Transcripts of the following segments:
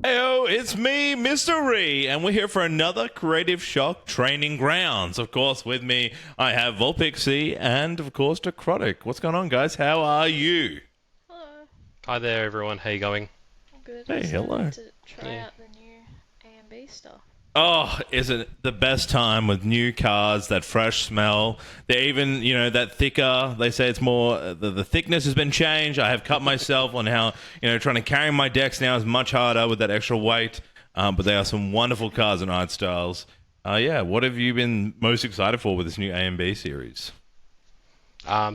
Heyo, it's me, Mystery, and we're here for another Creative Shock Training Grounds. Of course, with me, I have Volpixie and, of course, Necrotic. What's going on, guys? How are you? Hello, Hi there, everyone. How you going? I'm good. Hey, hello. Excited to try Yeah. out the new A and B stuff. Oh, is it the best time with new cards, that fresh smell? They even, that thicker, they say it's more, the thickness has been changed. I have cut myself on how, trying to carry my decks now is much harder with that extra weight. But they are some wonderful cards and art styles. Yeah, what have you been most excited for with this new A and B series?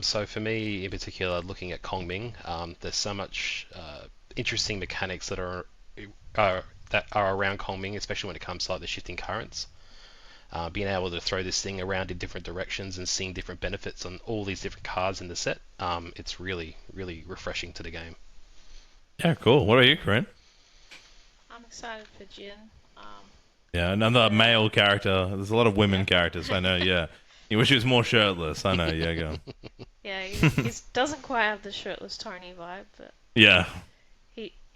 So for me, in particular, looking at Kongming, there's so much interesting mechanics that are around Kongming, especially when it comes to like the shifting currents. Being able to throw this thing around in different directions and seeing different benefits on all these different cards in the set, it's really, really refreshing to the game. Yeah, cool. What are you, Corinne? I'm excited for Jin. Um, Yeah, another Yeah. male character. There's a lot of women characters. I know. Yeah, you wish he was more shirtless. I know. Yeah, go. yeah, he doesn't quite have the shirtless Tony vibe, but Yeah,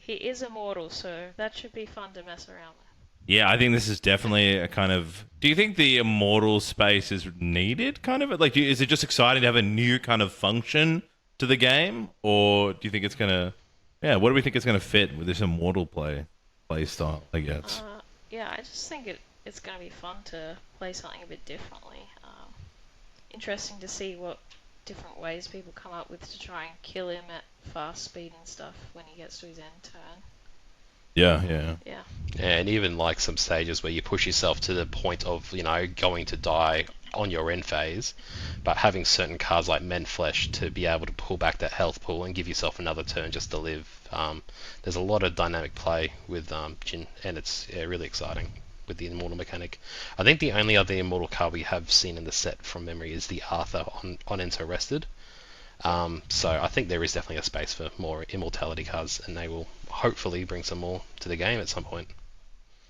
he is immortal, so that should be fun to mess around with. yeah. I think this is definitely a kind of. Do you think the immortal space is needed? Kind of like, is it just exciting to have a new kind of function to the game, or do you think it's gonna? Yeah, what do we think it's gonna fit with this immortal play style? I guess. Yeah, I just think it's going to be fun to play something a bit differently. Interesting to see what different ways people come up with to try and kill him at fast speed and stuff when he gets to his end turn. Yeah, yeah. Yeah. And even like some stages where you push yourself to the point of, going to die on your end phase, but having certain cards like Men Flesh to be able to pull back that health pool and give yourself another turn just to live. There's a lot of dynamic play with Jin, and it's really exciting with the Immortal mechanic. I think the only other Immortal card we have seen in the set from memory is the Arthur on Enter Rested. So I think there is definitely a space for more Immortality cards, and they will hopefully bring some more to the game at some point.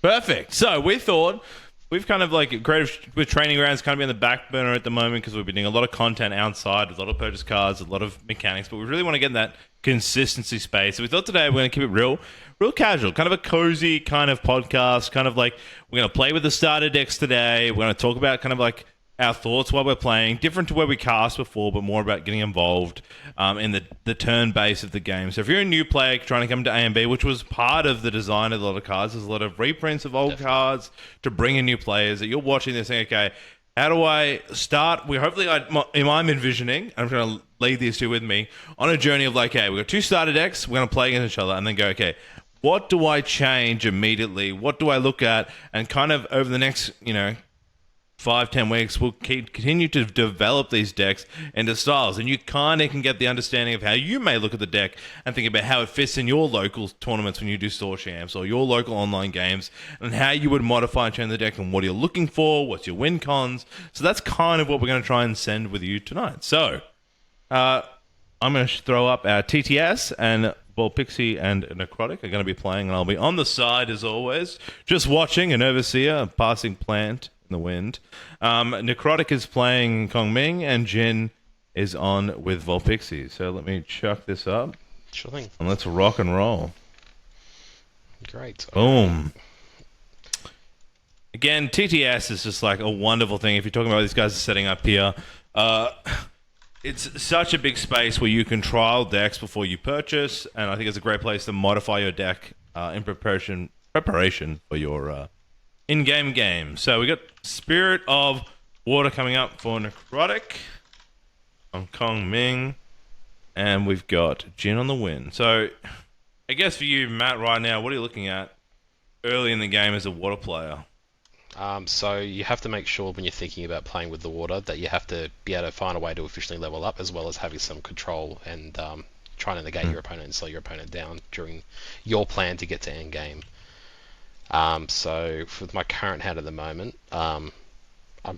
Perfect. So we thought we've kind of like creative with training grounds kind of be on the back burner at the moment because we've been doing a lot of content outside, a lot of purchase cards, a lot of mechanics, but we really want to get in that consistency space. So we thought today we're going to keep it real casual, kind of a cozy kind of podcast, kind of like we're going to play with the starter decks today. We're going to talk about kind of like our thoughts while we're playing, different to where we cast before, but more about getting involved in the turn base of the game. So if you're a new player trying to come to A and B, which was part of the design of a lot of cards, there's a lot of reprints of old cards to bring in new players that you're watching this saying, okay, how do I start? I'm envisioning, I'm going to lead these two with me on a journey of like, okay, we've got two starter decks, we're going to play against each other, and then go, okay, what do I change immediately? What do I look at? And kind of over the next, 5-10 weeks, we'll continue to develop these decks into styles, and you kind of can get the understanding of how you may look at the deck and think about how it fits in your local tournaments when you do store champs or your local online games, and how you would modify and change the deck and what you're looking for, what's your win cons. So that's kind of what we're going to try and send with you tonight. So I'm going to throw up our TTS, and Pixie and Necrotic are going to be playing, and I'll be on the side as always, just watching, an overseer, a passing plant in the wind. Necrotic is playing Kongming, and Jin is on with Volpixie. So let me chuck this up, Sure thing. and let's rock and roll. Great. Boom. Again, TTS is just like a wonderful thing. If you're talking about these guys setting up here, it's such a big space where you can trial decks before you purchase, and I think it's a great place to modify your deck in preparation for your in-game game. So we got Spirit of Water coming up for Necrotic on Kongming, and we've got Jin on the win. So I guess for you, Matt, right now, what are you looking at early in the game as a water player? So you have to make sure when you're thinking about playing with the water that you have to be able to find a way to efficiently level up, as well as having some control and trying to negate your opponent and slow your opponent down during your plan to get to end game. So with my current hand at the moment, I'm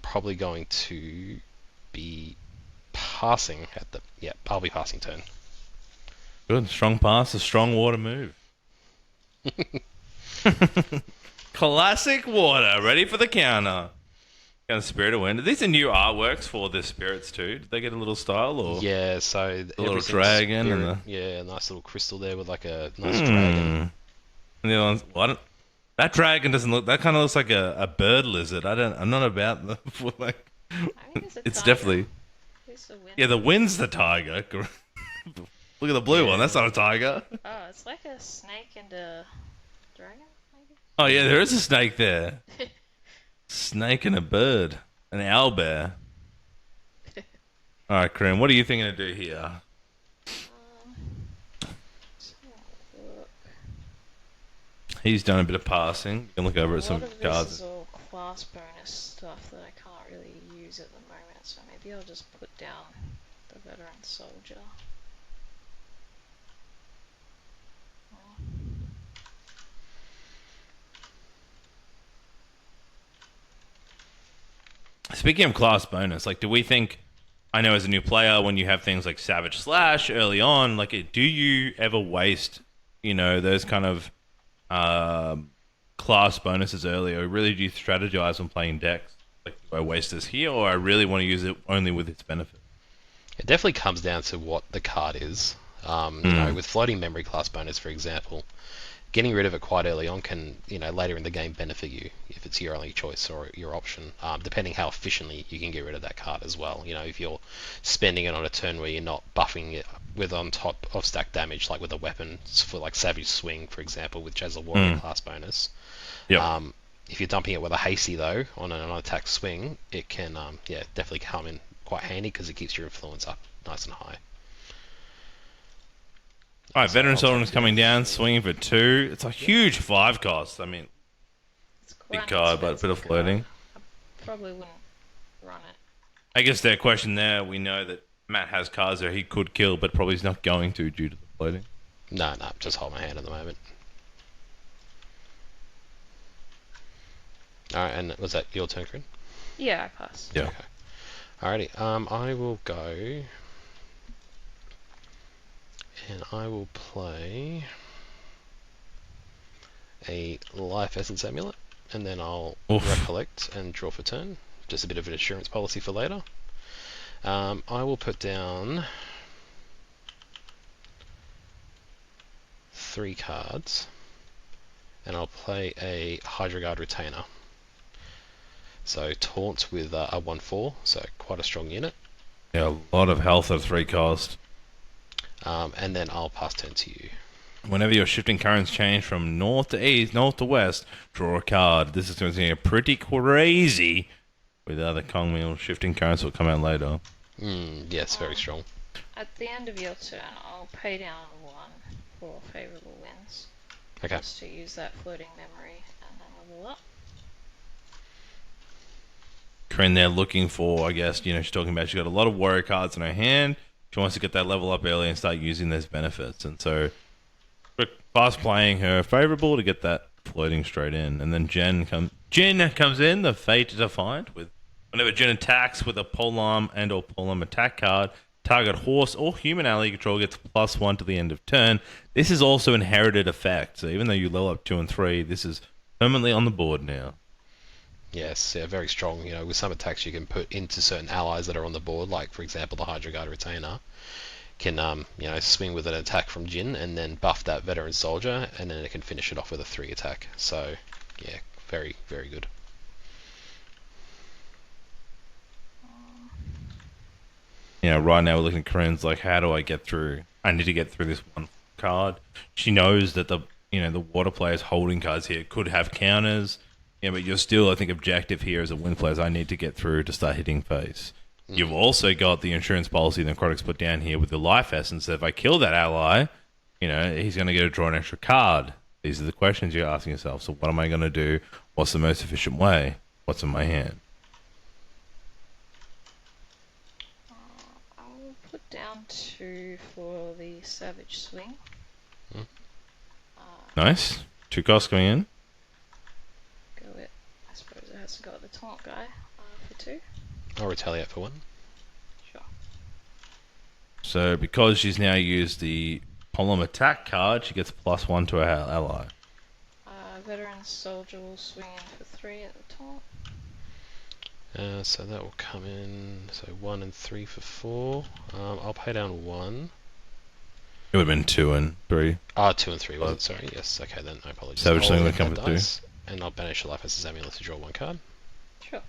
probably going to be passing at the... Yeah, I'll be passing turn. Good. Strong pass, a strong water move. Classic water, ready for the counter. Got a Spirit of Wind. These are new artworks for the spirits too. Did they get a little style or? Yeah, so... A little dragon and Yeah, a nice little crystal there with like a nice dragon. And the other one's, well, that dragon doesn't look. That kind of looks like a bird lizard. I'm not about the like. I think it's a It's tiger. definitely Who's the winner? yeah. The wind's the tiger. Look at the blue one. That's not a tiger. Oh, it's like a snake and a dragon, maybe? Oh yeah, there is a snake there. Snake and a bird, an owl bear. All right, Kareem, what are you thinking to do here? Let's have a look. He's done a bit of passing. You can look over A at some lot of this cards. is all class bonus stuff that I can't really use at the moment, so maybe I'll just put down the veteran soldier. Speaking of class bonus, like, do we think? I know as a new player, when you have things like Savage Slash early on, like, do you ever waste, those kind of class bonuses early, or really do you strategize when playing decks? Like, do I waste this here, or I really want to use it only with its benefit? It definitely comes down to what the card is. With floating memory class bonus, for example, getting rid of it quite early on can, later in the game benefit you if it's your only choice or your option, depending how efficiently you can get rid of that card as well. If you're spending it on a turn where you're not buffing it with on top of stack damage, like with a weapon for like Savage Swing, for example, which has a warrior class bonus. Yeah. If you're dumping it with a hasty though on an attack swing, it can definitely come in quite handy because it keeps your influence up nice and high. All right, Veteran Soldier is coming down, swinging for 2. It's a huge 5 cost. I mean, It's quite big an card, but a bit of expensive card. floating. I probably wouldn't run it. I guess their question there, we know that Matt has cards that he could kill, but probably he's not going to due to the floating. No, just hold my hand at the moment. Alright, and was that your turn, Corinne? Yeah, I pass. Yeah. Okay. Alrighty, I will go and I will play a Life Essence Amulet, and then I'll recollect and draw for turn. Just a bit of an insurance policy for later. I will put down 3 cards, and I'll play a Hydra Guard Retainer. So taunt with a 1/4, so quite a strong unit. Yeah, a lot of health at 3 cost. And then I'll pass turn to you. Whenever your shifting currents change from north to east, north to west, draw a card. This is going to be pretty crazy with other Kongmill shifting currents that will come out later. Yes, very strong. At the end of your turn, I'll pay down 1 for favourable wins. Okay. Just to use that floating memory and then level up. Corinne there looking for, I guess, she's talking about she's got a lot of warrior cards in her hand. She wants to get that level up early and start using those benefits. And so, fast playing her favorable to get that floating straight in. And then Jen comes in, the Fate Defiant, with whenever Jen attacks with a polearm and or polearm attack card, target horse or human ally control gets +1 to the end of turn. This is also inherited effect. So even though you level up 2 and 3, this is permanently on the board now. Yes, yeah, very strong. With some attacks you can put into certain allies that are on the board, like for example the Hydra Guard Retainer can swing with an attack from Jin and then buff that veteran soldier, and then it can finish it off with a 3 attack. So yeah, very, very good. Right now we're looking at Corinne's like, how do I get through? I need to get through this one card. She knows that the water players holding cards here could have counters. Yeah, but you're still, I think, objective here as a win player is I need to get through to start hitting face. You've also got the insurance policy that Necrotic's put down here with the life essence that if I kill that ally, he's going to get to draw an extra card. These are the questions you're asking yourself. So what am I going to do? What's the most efficient way? What's in my hand? I'll put down 2 for the Savage Swing. Nice. 2 costs going in. I suppose it has to go with the taunt guy for 2. I'll retaliate for 1. Sure. So because she's now used the polearm attack card, she gets +1 to her ally. Veteran soldier will swing in for 3 at the taunt. So that will come in. So 1 and 3 for 4. I'll pay down 1. It would have been 2 and 3. Ah, 2 and 3, was it? Sorry, yes. Okay, then I apologize. Savage Swing I'll would come that for 2. dice, and I'll banish a Life Essence Amulet to draw 1 card. Sure.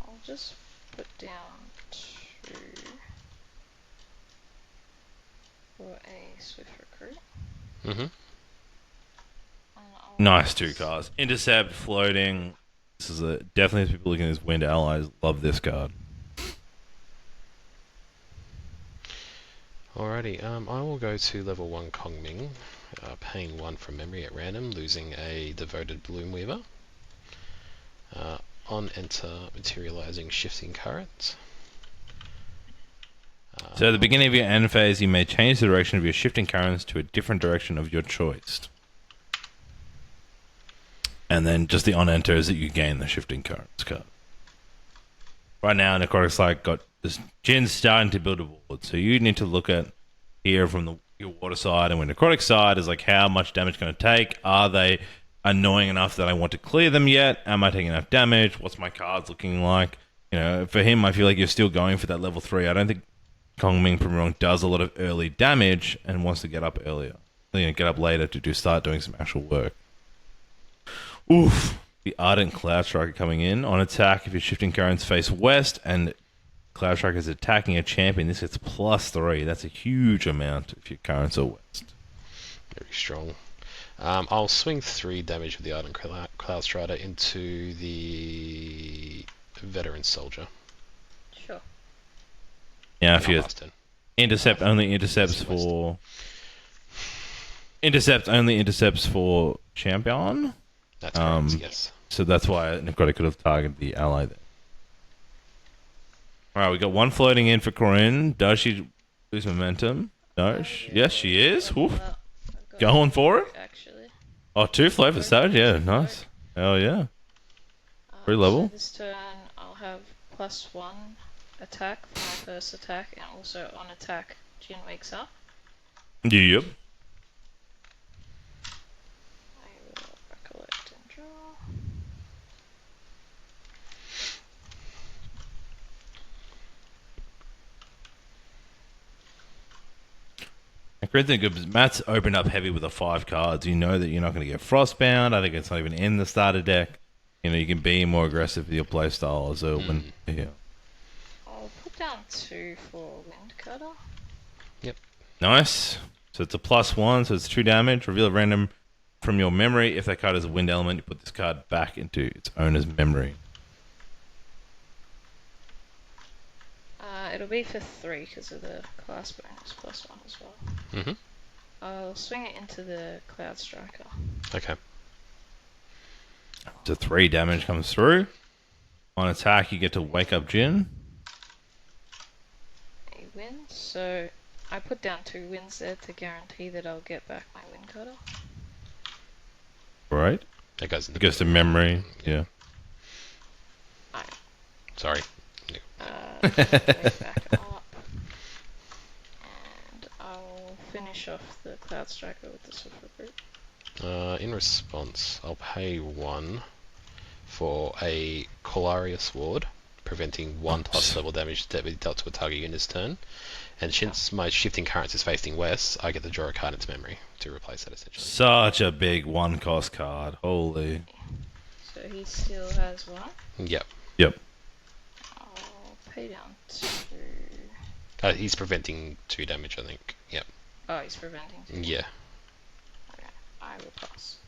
I'll just put down 2 for a Swift Recruit. Mm-hmm. Nice 2 cards. Intercept, floating. This is definitely people looking at these wind allies love this card. Alrighty, I will go to level 1 Kongming, paying 1 from memory at random, losing a Devoted Bloomweaver. On enter, materializing Shifting Current. So at the beginning of your end phase, you may change the direction of your shifting currents to a different direction of your choice. And then just the on enter is that you gain the shifting currents card. Right now, Necrotic Slide got this Jin's starting to build a board, so you need to look at here from your water side and when Necrotic side is like how much damage going to take. Are they annoying enough that I want to clear them yet? Am I taking enough damage? What's my cards looking like? You know, for him, I feel like you're still going for that level 3. I don't think Kongming Primrong does a lot of early damage and wants to get up earlier. You know, get up later to start doing some actual work. Oof. The Ardent Cloud Striker coming in. On attack, if your shifting currents face west and Cloud Striker is attacking a champion, this gets +3. That's a huge amount if your currents are west. Very strong. I'll swing 3 damage with the Ardent Cloud Strider into the Veteran Soldier. Sure. Yeah, if you intercept only intercepts for champion. That's correct, yes. So that's why Necrotic could have targeted the ally there. Alright, we got 1 floating in for Corinne. Does she lose momentum? No. Yes, she is. Oof. Going for it. Actually. Oh, 2 float for Savage. Yeah, nice. Hell yeah. 3 level. So this turn, I'll have +1 attack for my first attack, and also on attack, Jin wakes up. Yep. I will recollect and draw. Great thing, because Matt's opened up heavy with the 5 cards. You know that you're not going to get Frostbound. I think it's not even in the starter deck. You know, you can be more aggressive with your playstyle as well. Yeah. I'll put down 2 for Windcutter. Yep. Nice. So it's a +1, so it's 2 damage. Reveal a random from your memory. If that card is a wind element, you put this card back into its owner's memory. It'll be for 3 because of the class bonus +1 as well. Mm-hmm. I'll swing it into the Cloud Striker. Okay. So 3 damage comes through. On attack, you get to wake up Jin. A win, so I put down 2 wins there to guarantee that I'll get back my Windcutter. Right. That goes in the It goes to memory. Yeah. Sorry. Just wait back up. And I'll finish off the Cloud Striker with the Swift Recruit. In response, I'll pay 1 for a Colaria Sword, preventing 1 plus level damage that be dealt to a target unit this turn. And since my shifting currents is facing west, I get to draw a card into memory to replace that essentially. Such a big 1-cost card. Holy. So he still has 1. Yep. Yep. I'll pay down 2. He's preventing 2 damage, I think. Yep. Oh, he's preventing 2. Yeah. Okay, I will pass.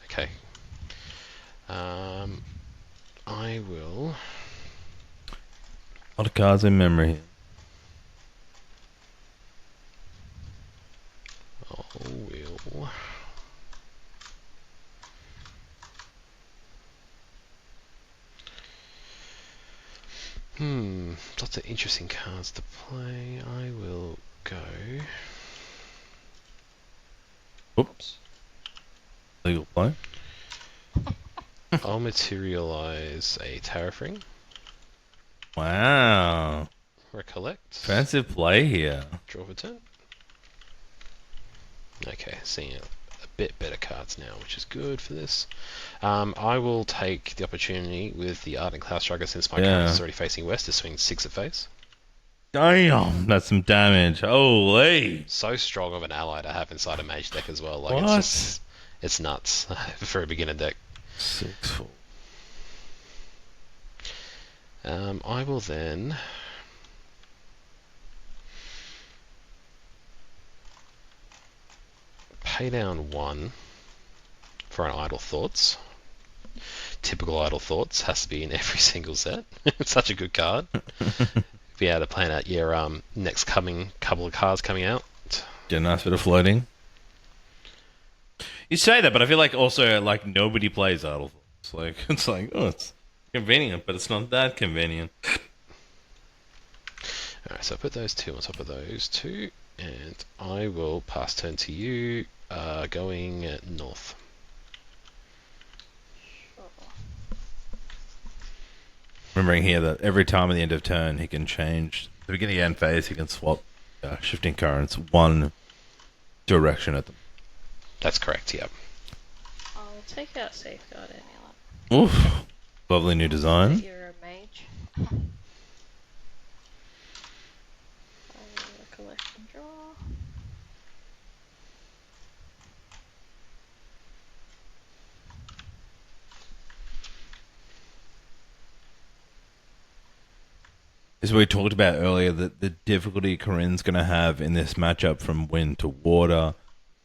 Okay. I will. A lot of cards in memory. I will. Lots of interesting cards to play. I will go. Oops. Legal play. I'll materialize a Tariff Ring. Wow. Recollect. Offensive play here. Draw for turn. Okay, seeing a bit better cards now, which is good for this. I will take the opportunity with the Ardent Cloud Striker, since my character is already facing west, to swing 6 at face. Damn, that's some damage. Holy. So strong of an ally to have inside a mage deck as well. Like, What? it's nuts for a beginner deck. 6-4. I will then pay down 1 for an Idle Thoughts. Typical Idle Thoughts has to be in every single set. It's such a good card. Be able to plan out your next couple of cards coming out. Get a nice bit of floating. You say that, but I feel like also like nobody plays Idle Thoughts. Like it's like, oh, it's convenient, but it's not that convenient. Alright, so I put those 2 on top of those 2, and I will pass turn to you, going north. Remembering here that every time at the end of turn he can change the beginning and end phase, he can swap shifting currents one direction at them. That's correct, yep. I'll take out Safeguard Amulet. Oof. Lovely new design. If you're a mage. I will collect and draw. As we talked about earlier, that the difficulty Corinne's going to have in this matchup from wind to water.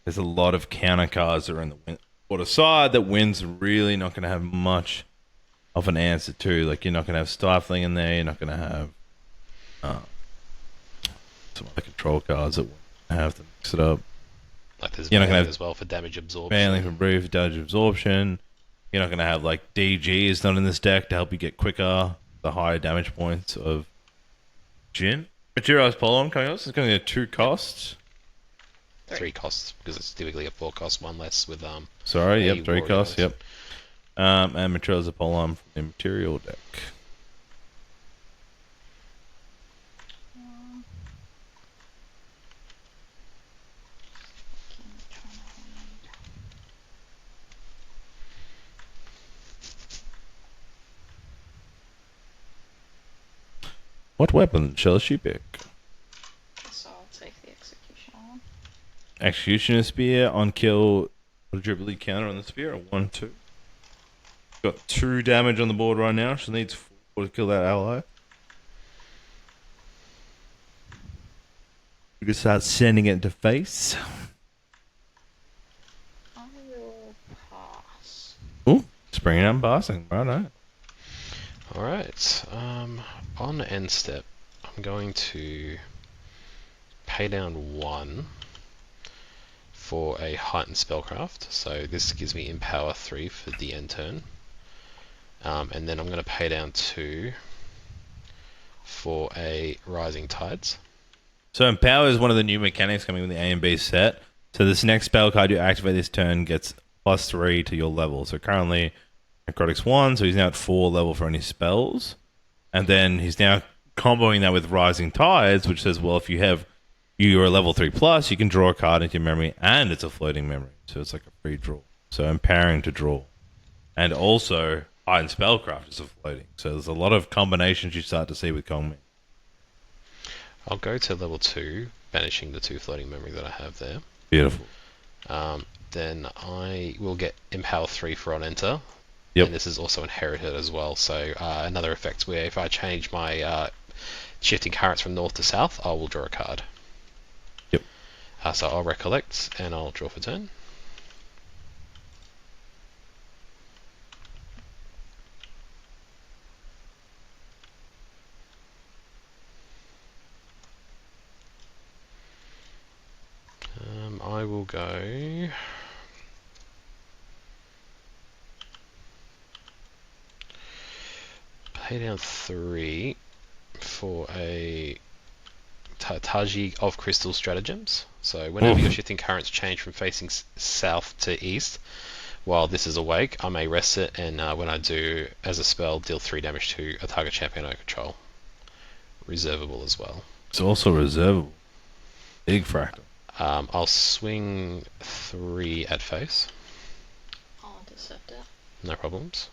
There's a lot of counter cards that are in the water side that wind's really not going to have much of an answer to. Like, you're not going to have Stifling in there. You're not going to have some other control cards that have to mix it up. Like there's You're not gonna Veiling have as well for damage absorption. Failing for brief, damage absorption. You're not going to have like DG is not in this deck to help you get quicker, the higher damage points of Jin. Materialized Polon coming up. It's going to be a 2 cost. 3 costs, because it's typically a 4 cost, 1 less with Sorry, a yep, 3 warrior costs, bonus. yep. And Materialized Polon from the Material deck. What weapon shall she pick? So I'll take the Execution one. Executioner Spear on kill. What did you believe counter on the spear? A 1-2. Got 2 damage on the board right now. She needs 4 to kill that ally. We can start sending it into face. I will pass. Ooh, springing out and passing. Right. Alright, on end step, I'm going to pay down 1 for a heightened spellcraft. So this gives me Empower 3 for the end turn. And then I'm going to pay down 2 for a Rising Tides. So Empower is one of the new mechanics coming with the A and B set. So this next spell card you activate this turn gets +3 to your level. So currently Necrotic's 1, so he's now at 4 level for any spells. And then he's now comboing that with Rising Tides, which says, well, if you're a level 3+, you can draw a card into your memory, and it's a floating memory. So it's like a free draw. So empowering to draw. And also, Heightened Spellcraft is a floating. So there's a lot of combinations you start to see with Kongmi. I'll go to level 2, banishing the 2 floating memory that I have there. Beautiful. Then I will get Empower 3 for on enter. Yep. And this is also inherited as well. So another effect where if I change my shifting currents from north to south, I will draw a card. Yep. So I'll recollect and I'll draw for turn. I will go pay down 3 for a Taji of Crystal Stratagems. So whenever your shifting currents change from facing south to east, while this is awake, I may rest it, and when I do, as a spell, deal 3 damage to a target champion I control. Reservable as well. It's also reservable. Big fractal. I'll swing 3 at face. I'll intercept it. No problems.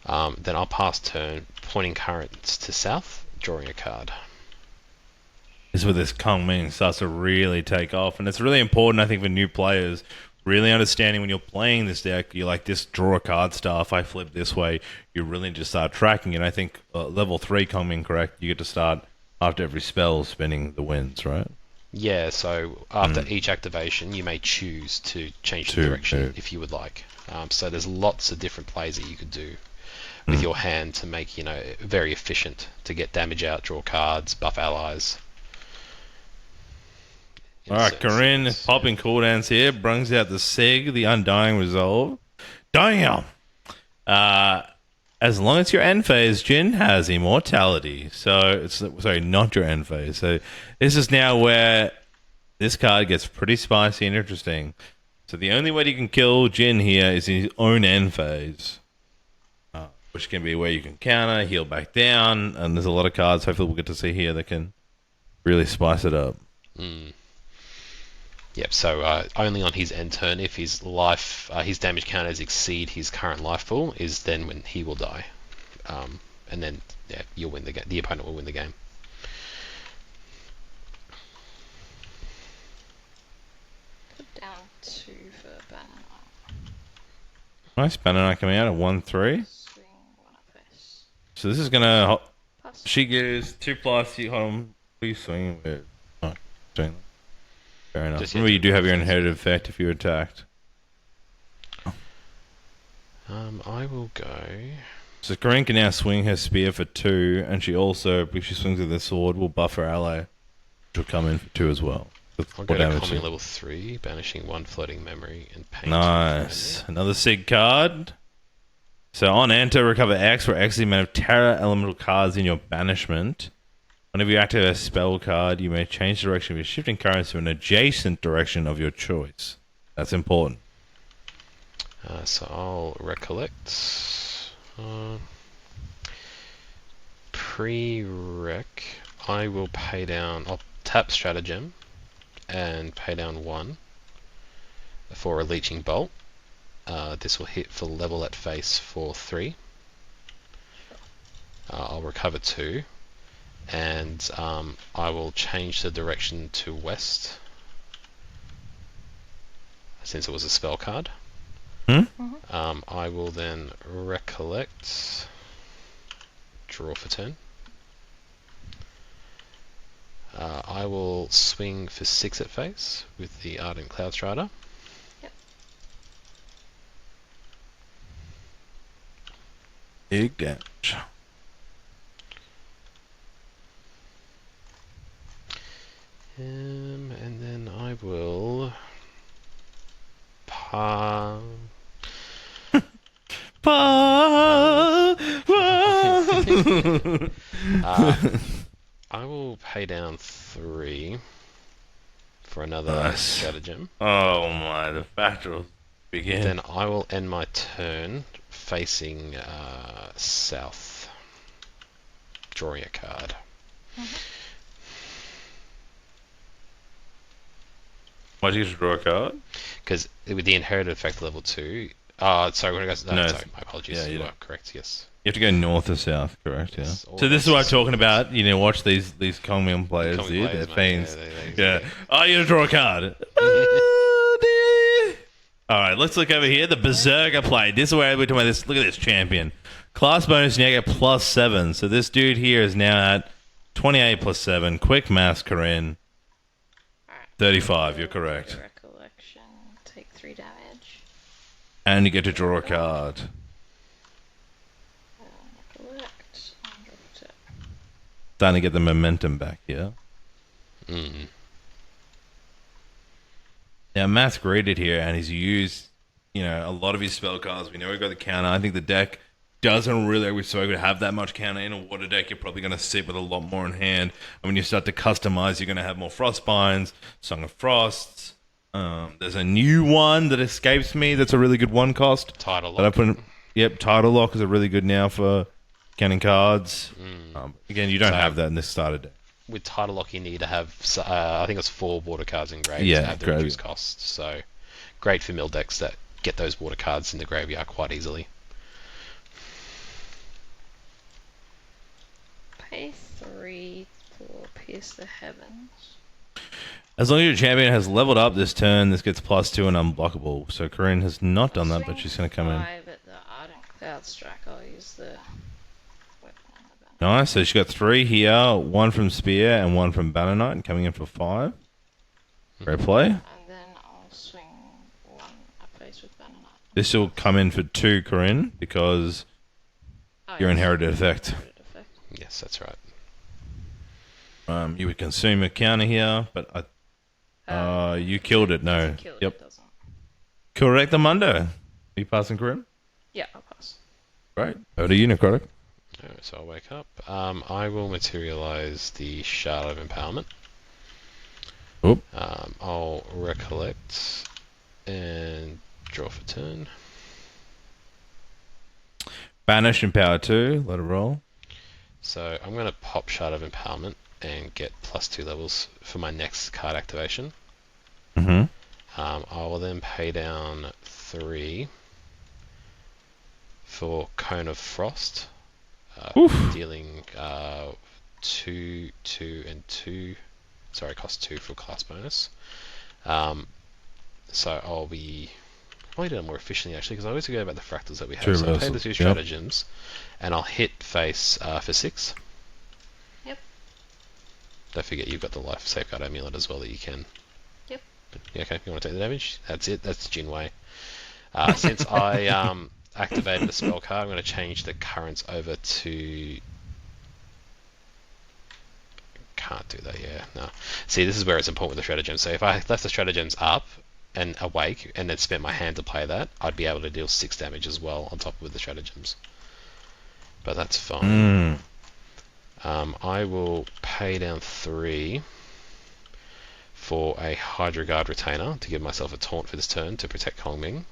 Then I'll pass turn, pointing currents to south, drawing a card. This is where this Kong Ming starts to really take off, and it's really important, I think, for new players. Really understanding when you're playing this deck, you're like, this draw a card stuff, I flip this way, you really need to start tracking it. I think level 3 Kong Ming, correct? You get to start after every spell spinning the winds, right? Yeah, so after each activation, you may choose to change the direction if you would like. So there's lots of different plays that you could do with your hand to make, very efficient to get damage out, draw cards, buff allies. Alright, Corinne popping cooldowns here, brings out the Sig, the Undying Resolve. Damn! As long as your end phase, Jin has immortality. So, sorry, not your end phase. So, this is now where this card gets pretty spicy and interesting. So, the only way you can kill Jin here is in his own end phase. Which can be where you can counter, heal back down, and there's a lot of cards, hopefully we'll get to see here, that can really spice it up. Yep, so only on his end turn, if his damage counters exceed his current life pool, is then when he will die. And then, you'll win the game. The opponent will win the game. Put down 2 for Banner. Nice, Banner coming out at 1-3. Swing 1 at face. So this is gonna... Pass. She goes 2+, you hold on. What are you swinging with? Oh, doing that. Fair enough. Remember, you do have your inherited effect if you're attacked. I will go... So Corinne can now swing her spear for 2, and she also, if she swings with the sword, will buff her ally, which will come in for 2 as well. I'll go to Calming level 3, banishing 1 floating memory and paint. Nice. Another Sig card. So on enter, recover X, where X is the amount of Terra elemental cards in your banishment. Whenever you activate a spell card, you may change the direction of your shifting currents to an adjacent direction of your choice. That's important. So I'll recollect. Pre-rec, I will pay down... I'll tap Stratagem and pay down 1 for a Leeching Bolt. This will hit for level at face for 3. I'll recover 2. And I will change the direction to west, since it was a spell card. I will then recollect, draw for turn. I will swing for 6 at face with the Ardent Cloud Strider. Yep. Big damage. And then I will I will pay down 3 for another stratagem. Oh my, the battle begins. Then I will end my turn facing south, drawing a card. Why do you draw a card? Because with the inherited effect level 2... sorry, when I go... sorry, my apologies. Yeah, you are correct, yes. You have to go north or south, correct? Yeah. Yes, So this is what I'm talking about. You know, watch these Kong Ming players, Kong dude. players, They're mate. fiends. Yeah, Yeah. Oh, you gotta draw a card. Oh, dear. All right, let's look over here. The Berserker play. This is where we're talking about this. Look at this champion. Class bonus, now get +7. So this dude here is now at 28 +7. Quick math, Corinne. 35, you're correct. Recollection, take 3 damage. And you get to draw a card. Recollect, and draw for 2. Starting to get the momentum back here. Now, Matt's graded here, and he's used, a lot of his spell cards. We know we've got the counter. I think the deck doesn't really, we've spoken, have that much counter. In a water deck, you're probably going to sit with a lot more in hand. And when you start to customize, you're going to have more Frostbinds, Song of Frosts. There's a new one that escapes me that's a really good one cost. Tidal Lock. Tidal Lock is a really good now for counting cards. Again, you don't have that in this starter deck. with Title Lock, you need to have, I think it's 4 water cards in grave Yeah, to have the graveyard. reduced cost. So, great for mill decks that get those water cards in the graveyard quite easily. Pay 3 for Pierce the Heavens. As long as your champion has leveled up this turn, this gets +2 and unblockable. So Corinne has not done that, but she's going to come in. 5 at the Ardent Cloud Strike. I'll use the weapon on the back. Nice. So she's got 3 here, 1 from Spear and 1 from Banner Knight, and coming in for 5. Great play. And then I'll swing 1 up face with Banner Knight. This will come in for 2, Corinne, because your inherited effect. Yes, that's right. You would consume a counter here, but you killed it. No. Kill it, Yep. it doesn't. Correct, Amundo. Are you passing, Corinne? Yeah, I'll pass. Right. Over to you, Necrotic. Alright, so I'll wake up. I will materialize the Shard of Empowerment. Oop. I'll recollect and draw for turn. Banish and power 2. Let it roll. So I'm going to pop Shard of Empowerment and get +2 levels for my next card activation. Mm-hmm. I will then pay down 3 for Cone of Frost, dealing 2, 2, and 2. Sorry, cost 2 for class bonus. So I'll be probably do it more efficiently actually, because I always forget about the fractals that we have. True, so I'll pay the 2 yep. stratagems, and I'll hit face for 6. Yep. Don't forget you've got the life safeguard amulet as well that you can. Yep. Yeah, okay, you want to take the damage? That's it. That's Jinwei. Since I activated a spell card, I'm going to change the currents over to. Can't do that. Yeah, no. See, this is where it's important with the stratagems. So if I left the stratagems up and awake, and then spent my hand to play that, I'd be able to deal 6 damage as well on top with the stratagems. But that's fine. I will pay down 3 for a Hydra Guard Retainer to give myself a taunt for this turn to protect Kongming.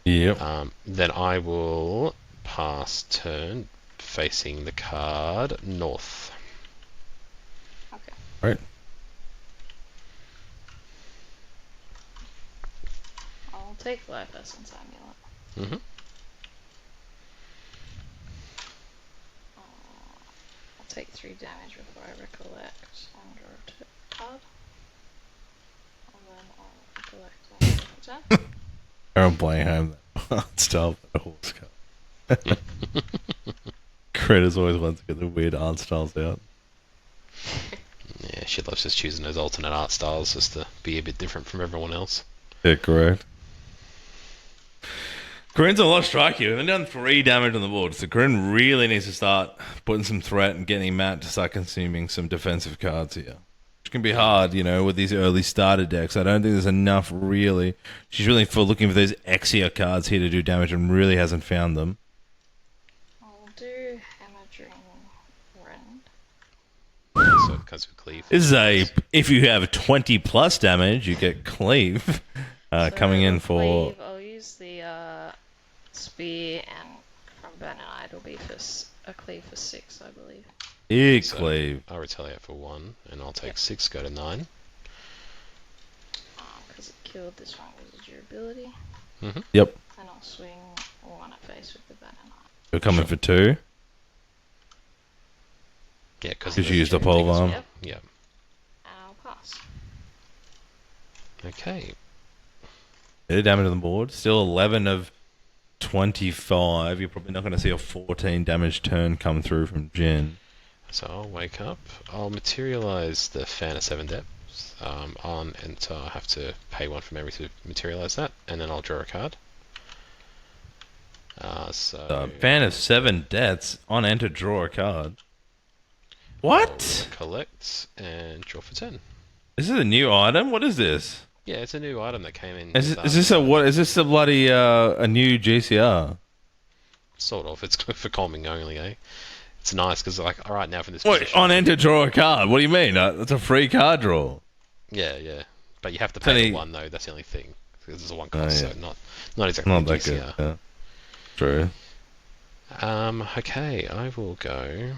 Yep. Then I will pass turn facing the card north. Okay. Right. I'll take Life Essence Amulet. Mm-hmm. I'll take 3 damage before I recollect and draw a card. And then I'll recollect and draw a turn. I'm playing home that style for the horse card. Critters always wants to get the weird art styles out. Yeah, she loves just choosing those alternate art styles just to be a bit different from everyone else. Yeah, correct. Corinne's a lot of strike here. We've done 3 damage on the board, so Corinne really needs to start putting some threat and getting Matt to start consuming some defensive cards here. Which can be hard, you know, with these early starter decks. I don't think there's enough, really. She's really looking for those Exia cards here to do damage and really hasn't found them. I'll do Hammerdring Rend. So it comes with cleave. This is if you have 20 plus damage, you get Cleave coming in for... Cleave, I'll use the Spear, and from Banner Knight it'll be for a Cleave for 6, I believe. Big So Cleave. I'll retaliate for 1, and I'll take 6, go to 9. Because it killed this one with the durability. Mm-hmm. Yep. And I'll swing 1 at face with the Banner Knight. You're coming for 2. Yeah, because Did you use the pole arm? Yep. Yeah. And I'll pass. Okay. Bit of damage on the board. Still 11 of 25. You're probably not going to see a 14 damage turn come through from Jin. So I'll wake up. I'll materialize the Fan of 7 Depths and so I have to pay 1 for memory to materialize that, and then I'll draw a card. Fan of 7 Deaths. On enter, draw a card. What? I'll collect and draw for 10. This is a new item? What is this? Yeah, it's a new item that came in. Is this a what? Is this a bloody a new GCR? Sort of. It's good for calming only, eh? It's nice because, like, all right now from this. What, position, on enter, draw a card. What do you mean? That's a free card draw. Yeah, yeah. But you have to pay the 1 though. That's the only thing. Because it's a 1 cost, yeah. so not exactly Not a that GCR. good. Yeah. True. Okay, I will go.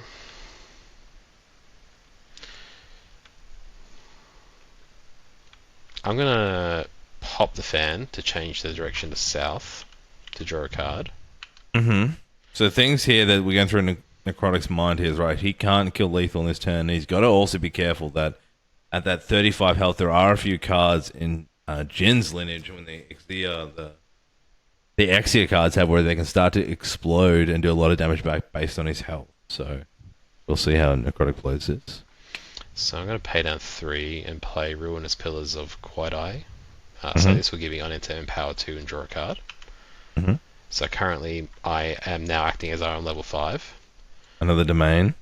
I'm gonna pop the fan to change the direction to south to draw a card. Mm-hmm. So things here that we're going through in Necrotic's mind here is right. He can't kill lethal in this turn. He's got to also be careful that at that 35 health, there are a few cards in Jin's lineage when the Exia cards have where they can start to explode and do a lot of damage back based on his health. So we'll see how Necrotic plays this. So I'm going to pay down 3 and play Ruinous Pillars of Quaidai. So this will give me unentered and power 2 and draw a card. Mm-hmm. So currently I am now acting as I am level 5. Another domain.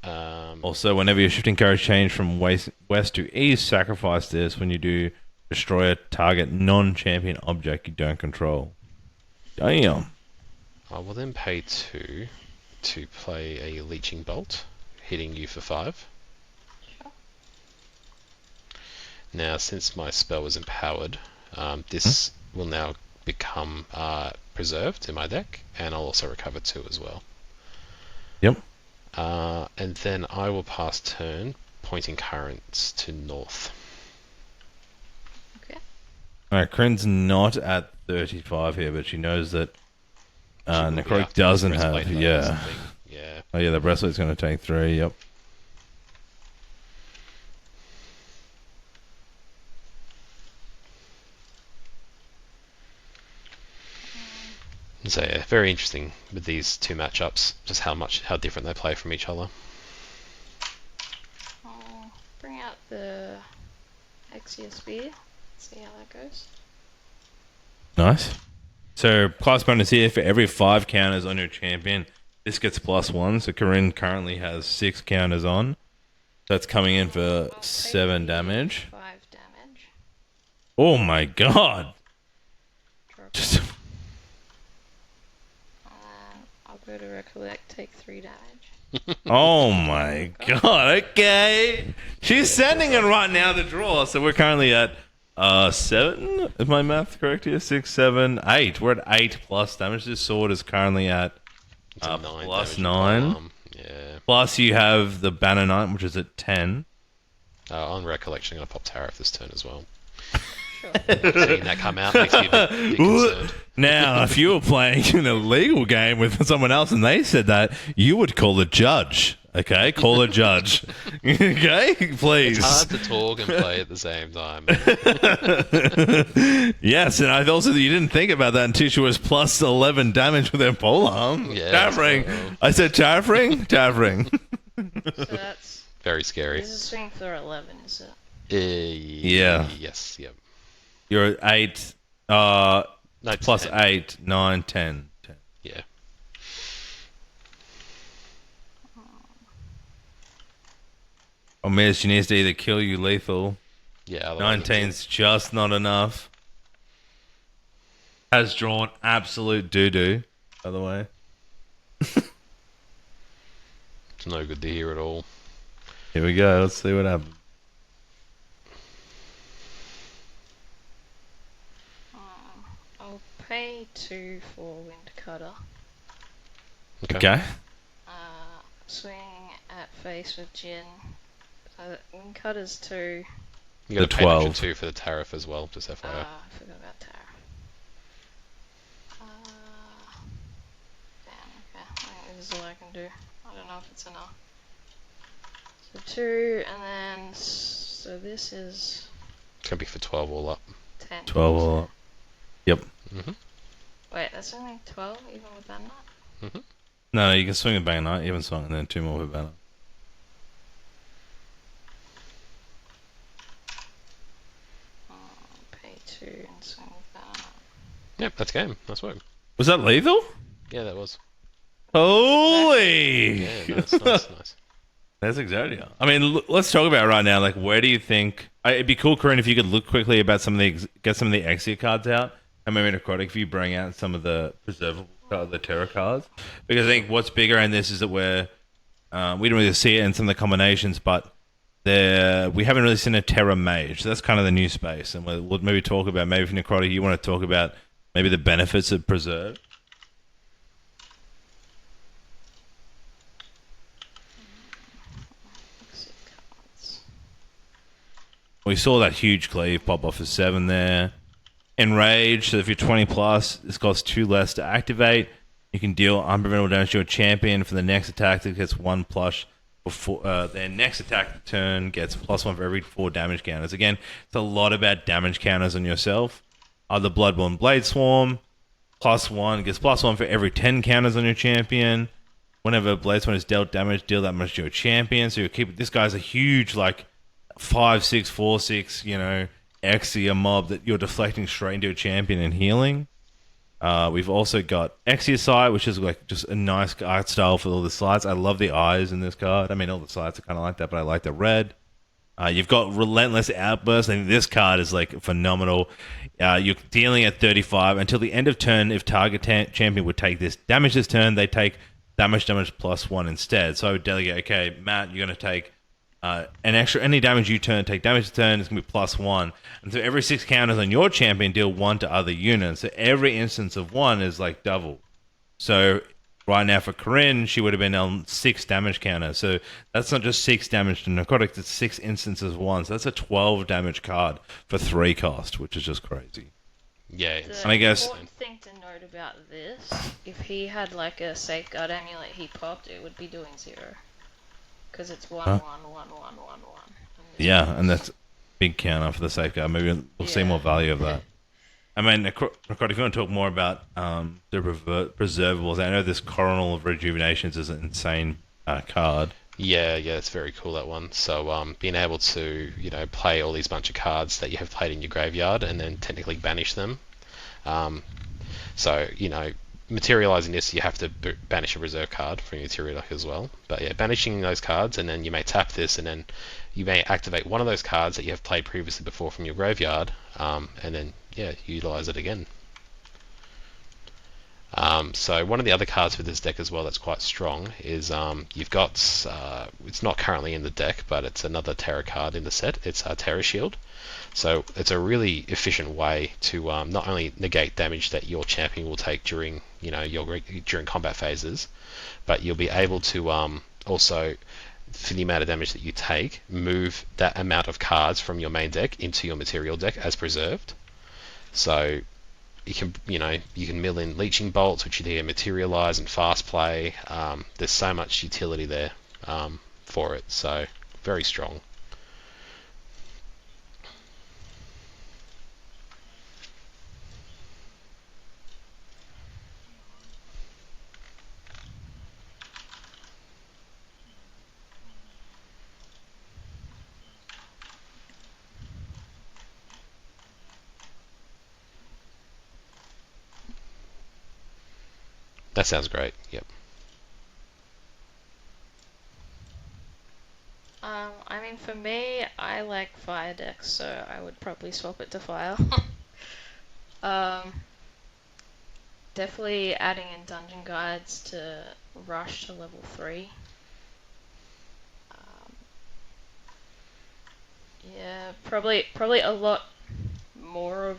Um, Also, whenever your shifting cards change from west to east, sacrifice this. When you do, destroy a target non-champion object you don't control. Damn. I will then pay 2 to play a Leeching Bolt, hitting you for 5. Now, since my spell was empowered, this will now become preserved in my deck, and I'll also recover 2 as well. Yep. And then I will pass turn, pointing currents to north. Okay. Alright, Corinne's not at 35 here, but she knows that She will be Necrotic after doesn't this have. breastplate, though, Yeah. that's the thing. Yeah. Oh, yeah, the bracelet's going to take 3. Yep. So yeah, very interesting with these two matchups, just how different they play from each other. I'll bring out the Exia Spear. See how that goes. Nice. So, class bonus here for every 5 counters on your champion, this gets +1. So, Corinne currently has 6 counters on. That's coming in for I'll 7 take damage. 5 damage. Oh my god! Draw a Just. card. I'll go to recollect, take 3 damage. Oh my god, okay. She's sending it right now, the draw. So, we're currently at 7. Is my math correct here? 6, 7, 8. We're at 8 plus damage. This sword is currently at It's a 9 plus damage 9. arm. Yeah. Plus, you have the Banner Knight, which is at 10. On recollection, I'm gonna pop Tariff this turn as well. Sure. Seeing that come out makes me a bit concerned. Now, if you were playing in a legal game with someone else and they said that, you would call the judge. Okay, call a judge. Okay, please. It's hard to talk and play at the same time. Yes, and I also you didn't think about that until she was plus 11 damage with her polearm. Yeah, Chaffering. well. I said chaffering. Chaffering. So that's. Very scary. This is swing for 11, is it? Yeah. Yes. Yep. You're at 8. No, Plus 10. 8, 9, 10. Yeah. Oh, man, she needs to either kill you lethal. Yeah. Otherwise it's 19's just not enough. Has drawn absolute doo-doo, by the way. It's no good to hear at all. Here we go. Let's see what happens. I'll pay 2 for Wind Cutter. Okay. Swing at face with Jin. Wind Cutter's 2. You got The to pay an 12. extra 2 for the Tariff as well, just FYI. I forgot about Tara. Damn, okay. I think this is all I can do. I don't know if it's enough. So 2, and then. So this is It's gonna be for 12 all up. 10. 12 all up. Yep. Wait, that's only 12 even with that nut? No, you can swing a Banner Knight. You haven't swung, and then 2 more for Banner. Pay 2 and swing with that. Yep, that's game. Nice work. Was that lethal? Yeah, that was. Holy! Yeah, nice. That's exactly. I mean, let's talk about it right now. Like, where do you think it'd be cool, Corinne, if you could look quickly about get some of the Exia cards out, and maybe Necrotic if you bring out some of the preservable cards, the Terror cards, because I think what's bigger in this is that we don't really see it in some of the combinations, but we haven't really seen a Terror Mage. So that's kind of the new space, and we'll maybe talk about maybe if Necrotic you want to talk about maybe the benefits of Preserve. Exit cards. We saw that huge cleave pop off for 7 there. Enrage, so if you're 20 plus, this costs 2 less to activate. You can deal unpreventable damage to a champion for the next attack that gets 1 plus before their next attack turn gets +1 for every 4 damage counters. Again, it's a lot about damage counters on yourself. The Bloodborne Blade Swarm, +1 gets +1 for every 10 counters on your champion. Whenever Blade Swarm is dealt damage, deal that much to your champion. So you keep this guy's a huge 5/6, 4/6, Exia mob that you're deflecting straight into a champion and healing. We've also got Exia Sight, which is just a nice art style for all the sights. I love the eyes in this card. I mean, all the sights are kind of like that, but I like the red. You've got Relentless Outburst. I think this card is phenomenal. You're dealing at 35 until the end of turn. If target champion would take this damage this turn, they take damage +1 instead. So I would delegate, okay, Matt, you're going to take an extra, any damage you take damage this turn, it's going to be +1. And so every 6 counters on your champion, deal 1 to other units. So every instance of 1 is double. So right now for Corinne, she would have been on 6 damage counters. So that's not just 6 damage to necrotics, it's 6 instances of 1. So that's a 12 damage card for 3 cost, which is just crazy. Yeah, The And I guess important thing to note about this, if he had a safeguard amulet he popped, it would be doing 0. Because it's 1, 1, 1, 1, 1, 1. yeah, and that's big counter for the safeguard. Maybe we'll see more value of that. I mean, Necrotic, if you want to talk more about the preservables, I know this Coronal of Rejuvenations is an insane card. Yeah, it's very cool, that one. So being able to, play all these bunch of cards that you have played in your graveyard and then technically banish them. So, materializing this, you have to banish a reserve card from your material deck as well. But yeah, banishing those cards, and then you may tap this, and then you may activate one of those cards that you have played previously before from your graveyard, and then utilize it again. So one of the other cards with this deck as well that's quite strong is you've got, it's not currently in the deck, but it's another Terra card in the set. It's Terra Shield. So it's a really efficient way to not only negate damage that your champion will take during during combat phases, but you'll be able to also, for the amount of damage that you take, move that amount of cards from your main deck into your material deck as preserved. So you can mill in leeching bolts, which you either materialize and fast play. There's so much utility there for it. So very strong. That sounds great. Yep. I mean, for me, I like fire decks, so I would probably swap it to fire. Definitely adding in dungeon guides to rush to level 3. Yeah, probably a lot more of.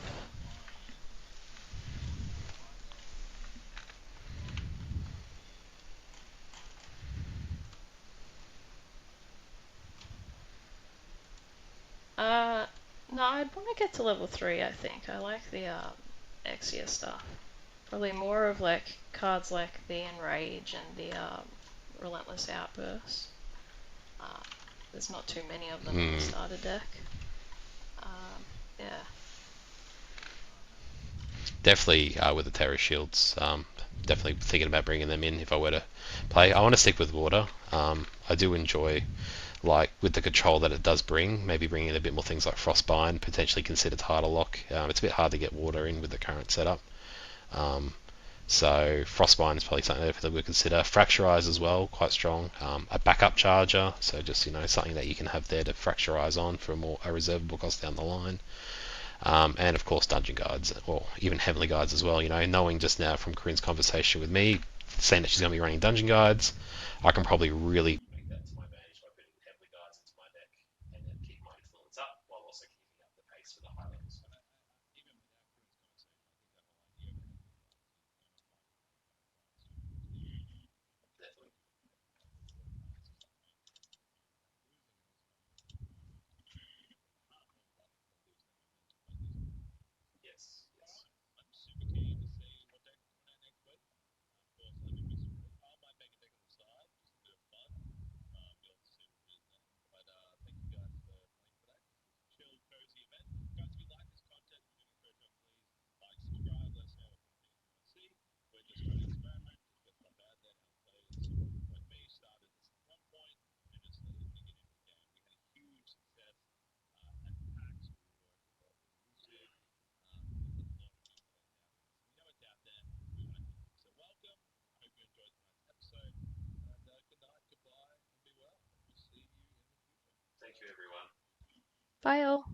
No, I'd want to get to level 3, I think. I like the Exia stuff. Probably more of cards like the Enrage and the Relentless Outburst. There's not too many of them in the starter deck. Yeah. Definitely with the Terra Shields. Definitely thinking about bringing them in if I were to play. I want to stick with water. I do enjoy, with the control that it does bring, maybe bringing in a bit more things like Frostbind, potentially consider Tidal Lock. It's a bit hard to get water in with the current setup. So Frostbind is probably something that we would consider. Fracturize as well, quite strong. A backup charger, so just something that you can have there to fracturize on for a reservable cost down the line. And of course Dungeon Guides, or even Heavenly Guides as well. Knowing just now from Corinne's conversation with me, saying that she's going to be running Dungeon Guides, I can probably really make that to my advantage by putting Heavenly Guides into my deck and then keep my influence up while also keeping up the pace for the high levels. Definitely. Bye all.